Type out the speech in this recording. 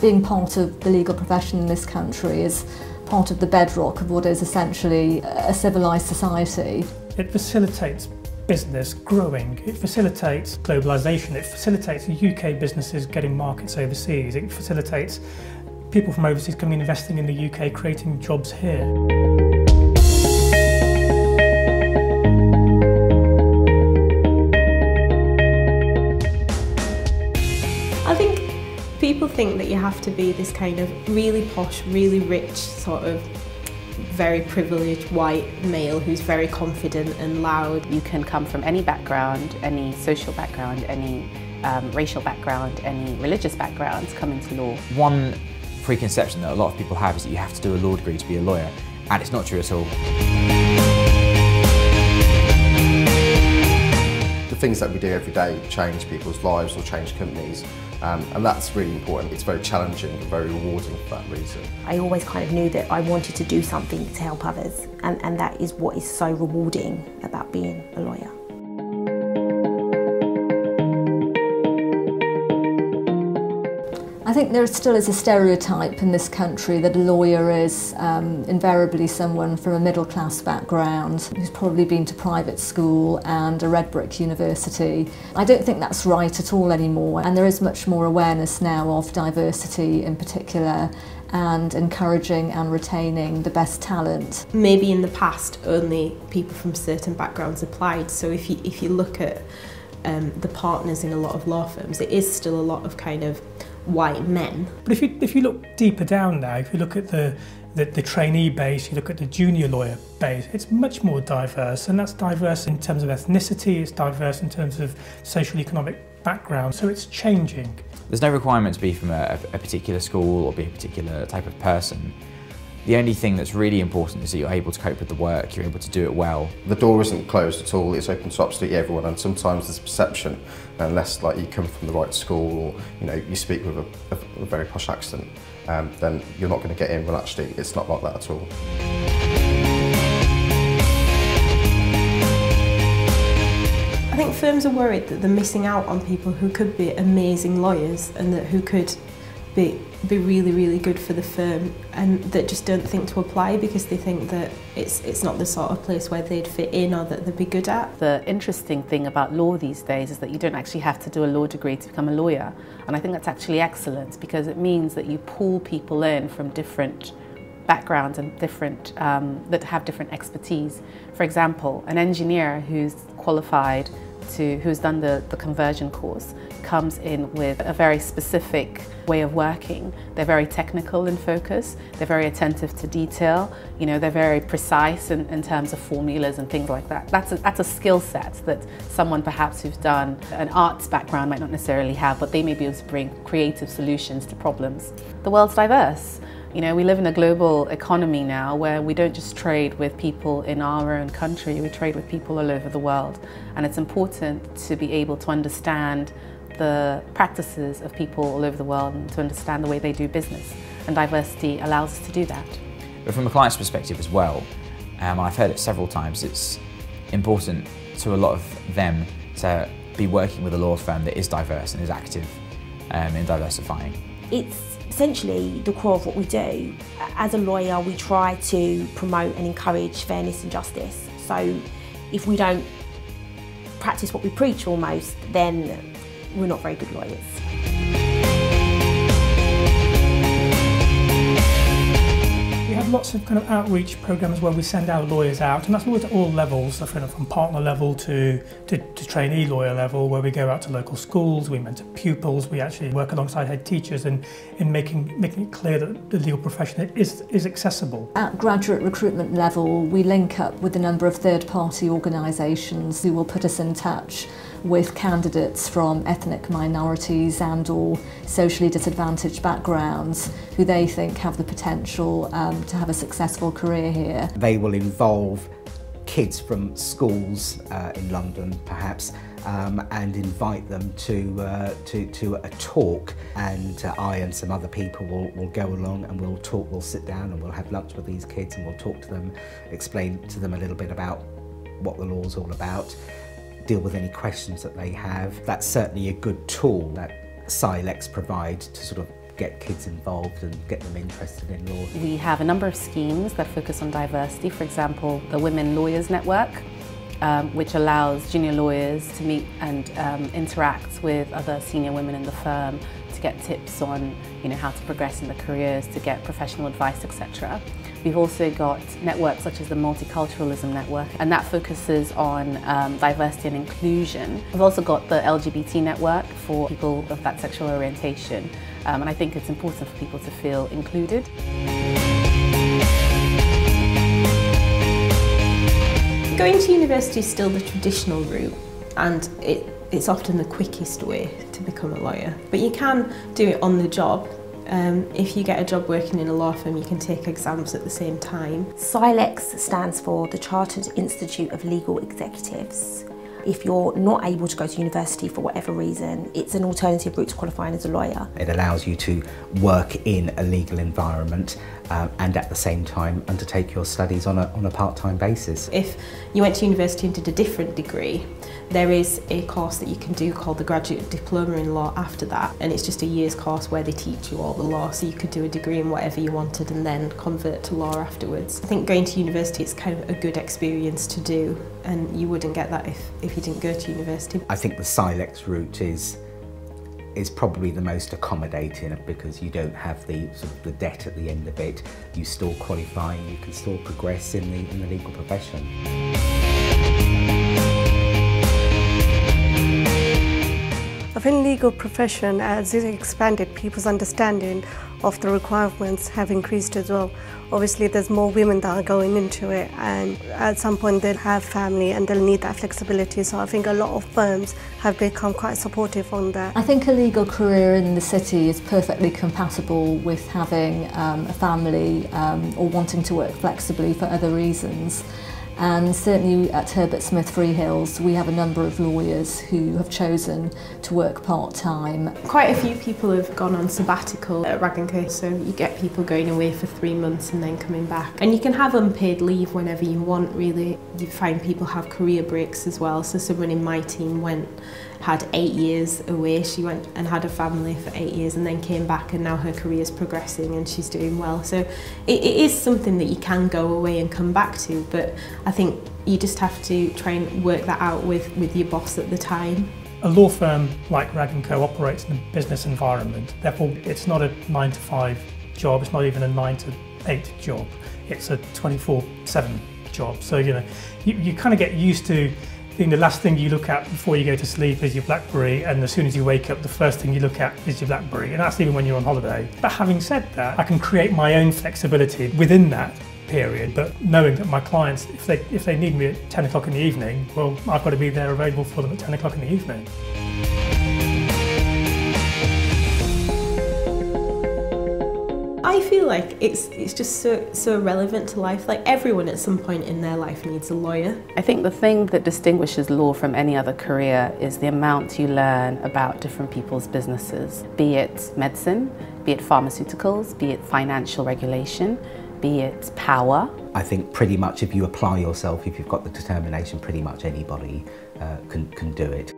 Being part of the legal profession in this country is part of the bedrock of what is essentially a civilised society. It facilitates business growing, it facilitates globalisation, it facilitates UK businesses getting markets overseas, it facilitates people from overseas coming and investing in the UK, creating jobs here. I think people think that you have to be this kind of really posh, really rich, sort of very privileged white male who's very confident and loud. You can come from any background, any social background, any racial background, any religious background, come into law. One preconception that a lot of people have is that you have to do a law degree to be a lawyer, and it's not true at all. The things that we do every day change people's lives or change companies, and that's really important. It's very challenging and very rewarding for that reason. I always kind of knew that I wanted to do something to help others, and that is what is so rewarding about being a lawyer. I think there still is a stereotype in this country that a lawyer is invariably someone from a middle-class background who's probably been to private school and a red brick university. I don't think that's right at all anymore, and there is much more awareness now of diversity in particular and encouraging and retaining the best talent. Maybe in the past only people from certain backgrounds applied, so if you look at the partners in a lot of law firms, it is still a lot of kind of white men. But if you look deeper down now, if you look at the trainee base, you look at the junior lawyer base, it's much more diverse, and that's diverse in terms of ethnicity, it's diverse in terms of social economic background, so it's changing. There's no requirement to be from a particular school or be a particular type of person. The only thing that's really important is that you're able to cope with the work, you're able to do it well. The door isn't closed at all, it's open to absolutely everyone, and sometimes there's perception, unless like you come from the right school or you speak with a very posh accent, then you're not going to get in. Well, actually it's not like that at all. I think firms are worried that they're missing out on people who could be amazing lawyers and who could be really, really good for the firm, and that just don't think to apply because they think that it's not the sort of place where they'd fit in or that they'd be good at. The interesting thing about law these days is that you don't actually have to do a law degree to become a lawyer, and I think that's actually excellent because it means that you pull people in from different backgrounds and different that have different expertise. For example, an engineer who's qualified who's done the conversion course comes in with a very specific way of working. They're very technical in focus, they're very attentive to detail, they're very precise in terms of formulas and things like that. That's a skill set that someone perhaps who's done an arts background might not necessarily have, but they may be able to bring creative solutions to problems. The world's diverse. We live in a global economy now where we don't just trade with people in our own country, we trade with people all over the world. And it's important to be able to understand the practices of people all over the world and to understand the way they do business. And diversity allows us to do that. But from a client's perspective as well, I've heard it several times, it's important to a lot of them to be working with a law firm that is diverse and is active in diversifying. It's essentially the core of what we do. As a lawyer, we try to promote and encourage fairness and justice. So if we don't practice what we preach almost, then we're not very good lawyers. We have lots of kind of outreach programs where we send our lawyers out, and that's lawyers at all levels, so from partner level to trainee lawyer level, where we go out to local schools, we mentor pupils, we actually work alongside head teachers in making it clear that the legal profession is accessible. At graduate recruitment level, we link up with a number of third-party organisations who will put us in touch with candidates from ethnic minorities and or socially disadvantaged backgrounds who they think have the potential to have a successful career here. They will involve kids from schools in London perhaps and invite them to a talk, and I and some other people will go along and we'll talk, we'll sit down and we'll have lunch with these kids and we'll talk to them, explain to them a little bit about what the law's all about, deal with any questions that they have. That's certainly a good tool that CILEx provide to sort of get kids involved and get them interested in law. We have a number of schemes that focus on diversity. For example, the Women Lawyers Network, which allows junior lawyers to meet and interact with other senior women in the firm to get tips on how to progress in their careers, to get professional advice, etc. We've also got networks such as the Multiculturalism Network, and that focuses on diversity and inclusion. We've also got the LGBT network for people of that sexual orientation, and I think it's important for people to feel included. Going to university is still the traditional route, and it's often the quickest way to become a lawyer. But you can do it on the job. If you get a job working in a law firm, you can take exams at the same time. CILEx stands for the Chartered Institute of Legal Executives. If you're not able to go to university for whatever reason, it's an alternative route to qualifying as a lawyer. It allows you to work in a legal environment and at the same time undertake your studies on a part-time basis. If you went to university and did a different degree, there is a course that you can do called the Graduate Diploma in Law after that, and it's just a year's course where they teach you all the law, so you could do a degree in whatever you wanted and then convert to law afterwards. I think going to university is kind of a good experience to do, and you wouldn't get that if you didn't go to university. I think the CILEx route is probably the most accommodating because you don't have the the debt at the end of it. You still qualify, you can still progress in the legal profession. I think legal profession, as it expanded, people's understanding of the requirements have increased as well. Obviously there's more women that are going into it, and at some point they'll have family and they'll need that flexibility, so I think a lot of firms have become quite supportive on that. I think a legal career in the city is perfectly compatible with having a family or wanting to work flexibly for other reasons. And certainly at Herbert Smith Freehills we have a number of lawyers who have chosen to work part-time. Quite a few people have gone on sabbatical at Wragge Co, so you get people going away for 3 months and then coming back. And you can have unpaid leave whenever you want, really. You find people have career breaks as well, so someone in my team had 8 years away. She went and had a family for 8 years and then came back, and now her career's progressing and she's doing well. So it is something that you can go away and come back to, but I think you just have to try and work that out with your boss at the time. A law firm like Wragge Co operates in a business environment, therefore it's not a 9 to 5 job, it's not even a 9 to 8 job, it's a 24/7 job. So you kind of get used to being the last thing you look at before you go to sleep is your BlackBerry, and as soon as you wake up the first thing you look at is your BlackBerry, and that's even when you're on holiday. But having said that, I can create my own flexibility within that period, but knowing that my clients, if they need me at 10 o'clock in the evening, well, I've got to be there available for them at 10 o'clock in the evening. I feel like it's just so relevant to life. Like everyone at some point in their life needs a lawyer. I think the thing that distinguishes law from any other career is the amount you learn about different people's businesses, be it medicine, be it pharmaceuticals, be it financial regulation, be it power. I think pretty much if you apply yourself, if you've got the determination, pretty much anybody can do it.